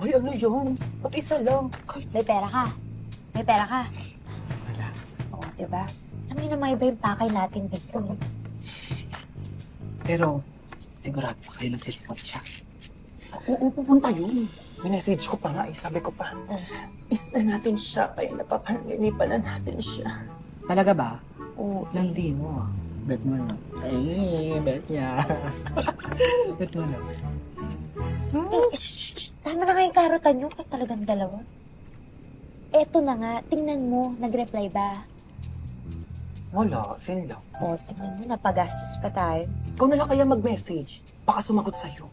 Ay, ano yun? Ba't isa lang? May pera ka. May pera ka. Wala. Oo, diba? Alam niyo naman iba yung pakay natin dito. Pero, sigurado pa kayo nagsisipot siya. Oo, pupunta yun. Minessage ko pa nga eh. Sabi ko pa, is na natin siya, kaya napapaninipan na natin siya. Talaga ba? Oo, Landi mo. Bet mo na. ay, bet niya. Bet mo na. Shh. Tama na kayong karutan nyo. Kaya talagang dalawa. Eto na nga. Tingnan mo. Nag-reply ba? Wala, sin lang. O, tingnan mo. Napagastos pa tayo. Ikaw na lang kaya mag-message. Baka sumagot sa'yo.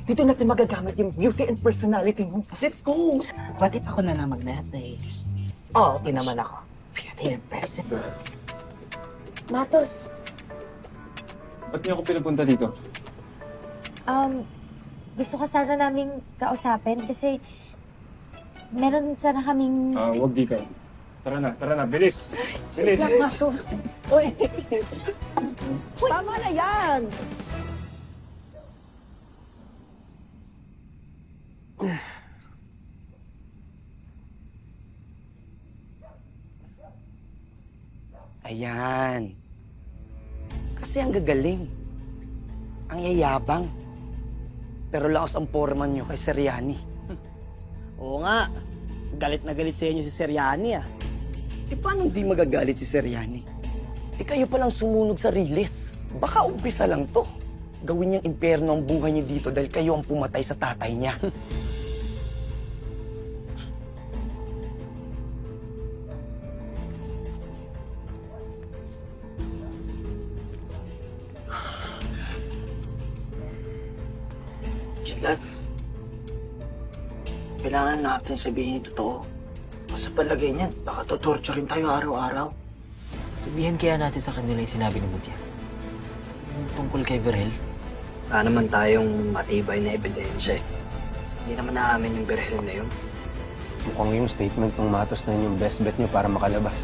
Dito natin magagamit yung beauty and personality mo. Let's go! Ba't if ako na lang mag-message? Oo, okay naman ako. Beauty and personality. Matos, Ba't niyo ako pinapunta dito? gusto ka sana naming kausapin kasi meron sana kaming... Huwag di ka. Tara na, bilis! Bilis! Lang, Matos. Uy! Tama na yan! Ayan. Kasi ang gagaling. Ang yayabang. Pero laos ang foreman nyo kay Seriani. Oo nga. Galit na galit sa inyo si Seriani ah. Eh paano di magagalit si Seriani? Eh kayo palang sumunog sa riles. Baka umpisa lang to. Gawin niyang impyerno ang buhay niyo dito dahil kayo ang pumatay sa tatay niya. Kailan? Kailangan natin sabihin yung totoo. Sa palagay niyan, baka to-torture rin tayo araw-araw. Sabihin kaya natin sa kanila yung sinabi ni Mutya. Yung tungkol kay Verhel. Wala naman tayong matibay na ebidensya eh. Hindi naman naamin yung Berhel na yun. Mukhang yung statement ng Matos na yun yung best bet nyo para makalabas.